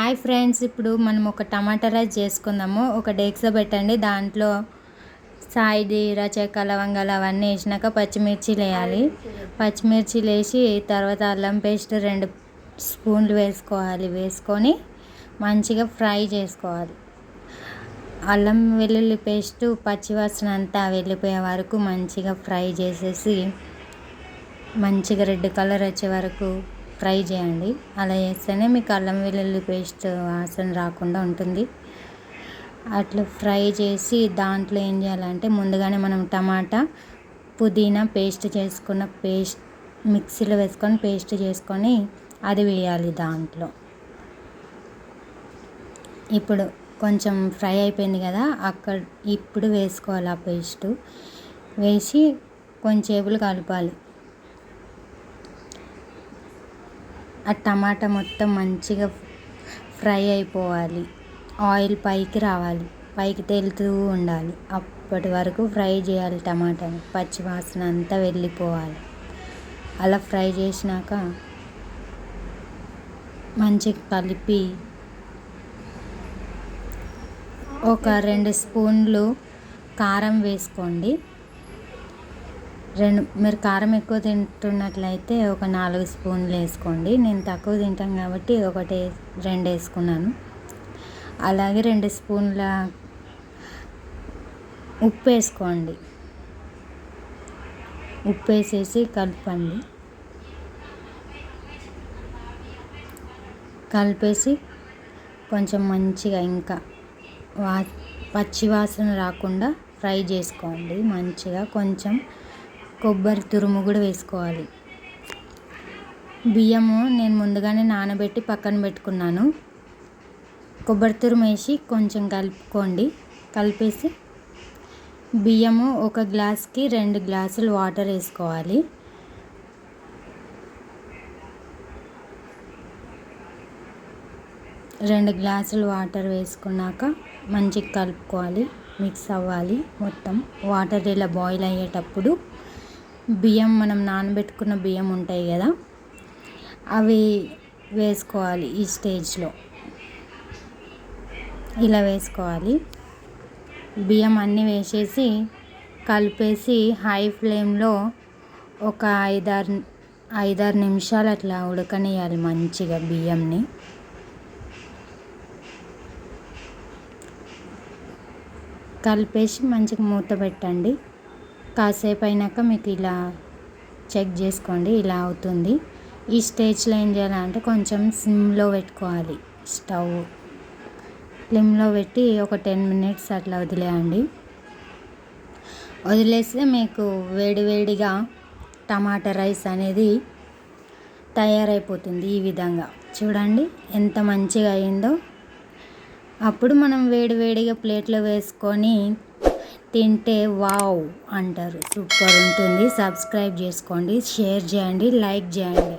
Hi friends, ఇప్పుడు మనం ఒక టమాటా రైస్ చేసుకుందాము. ఒక డేక్సా పెట్టండి. దాంట్లో సాయి జీరా చెక్క లవంగాలు అవన్నీ వేసినాక పచ్చిమిర్చిలు వేయాలి. పచ్చిమిర్చిలు వేసి తర్వాత అల్లం పేస్ట్ 2 స్పూన్లు వేసుకోవాలి. వేసుకొని మంచిగా ఫ్రై చేసుకోవాలి. అల్లం వెల్లుల్లి పేస్ట్ పచ్చివాసన అంతా వెళ్ళిపోయే వరకు మంచిగా ఫ్రై చేసేసి మంచిగా రెడ్ కలర్ వచ్చే వరకు ఫ్రై చేయండి. అలా చేస్తేనే మీకు అల్లం వెల్లుల్లి పేస్ట్ వాసన రాకుండా ఉంటుంది. అట్లా ఫ్రై చేసి దాంట్లో ఏం చేయాలంటే ముందుగానే మనం టమాటా పుదీనా పేస్ట్ చేసుకున్న పేస్ట్ మిక్సీలో వేసుకొని పేస్ట్ చేసుకొని అది వేయాలి దాంట్లో. ఇప్పుడు కొంచెం ఫ్రై అయిపోయింది కదా, ఇప్పుడు వేసుకోవాలి ఆ పేస్టు. వేసి కొంచెంసేపు కలపాలి. ఆ టమాటా మొత్తం మంచిగా ఫ్రై అయిపోవాలి. ఆయిల్ పైకి రావాలి, పైకి తేలుతూ ఉండాలి. అప్పటి వరకు ఫ్రై చేయాలి. టమాటాని పచ్చి వాసన అంతా వెళ్ళిపోవాలి. అలా ఫ్రై చేసినాక మంచిగా కలిపి ఒక 2 స్పూన్లు కారం వేసుకోండి. మీరు కారం ఎక్కువ తింటున్నట్లయితే ఒక 4 స్పూన్లు వేసుకోండి. నేను తక్కువ తింటాను కాబట్టి 2 వేసుకున్నాను. అలాగే 2 స్పూన్ల ఉప్పు వేసుకోండి. ఉప్పు వేసేసి కలపండి. కలిపేసి కొంచెం మంచిగా ఇంకా పచ్చి వాసన రాకుండా ఫ్రై చేసుకోండి. మంచిగా కొంచెం కొబ్బరి తురుము కూడా వేసుకోవాలి. బియ్యము నేను ముందుగానే నానబెట్టి పక్కన పెట్టుకున్నాను. కొబ్బరి తురుము వేసి కొంచెం కలుపుకోండి. కలిపేసి బియ్యము ఒక గ్లాస్కి 2 గ్లాసులు వాటర్ వేసుకోవాలి. రెండు గ్లాసులు వాటర్ వేసుకున్నాక మంచిగా కలుపుకోవాలి. మిక్స్ అవ్వాలి మొత్తం. వాటర్ ఇలా బాయిల్ అయ్యేటప్పుడు బియ్యం, మనం నానబెట్టుకున్న బియ్యం ఉంటాయి కదా, అవి వేసుకోవాలి. ఈ స్టేజ్లో ఇలా వేసుకోవాలి. బియ్యం అన్నీ వేసేసి కలిపేసి హై ఫ్లేమ్లో ఒక 5-6 నిమిషాలు అట్లా ఉడకనియాలి మంచిగా బియ్యంని. కలిపేసి మంచిగా మూత పెట్టండి. కాసేపు అయినాక మీకు ఇలా చెక్ చేసుకోండి, ఇలా అవుతుంది. ఈ స్టేజ్లో ఏం చేయాలంటే కొంచెం సిమ్లో పెట్టుకోవాలి. స్టవ్ సిమ్లో పెట్టి ఒక 10 మినిట్స్ అట్లా వదిలేయండి. వదిలేస్తే మీకు వేడివేడిగా టమాటా రైస్ అనేది తయారైపోతుంది. ఈ విధంగా చూడండి ఎంత మంచిగా అయిందో. అప్పుడు మనం వేడివేడిగా ప్లేట్లో వేసుకొని తింటే వావ్ అంటారు. సూపర్ ఉంటుంది. సబ్స్క్రైబ్ చేసుకోండి, షేర్ చేయండి, లైక్ చేయండి.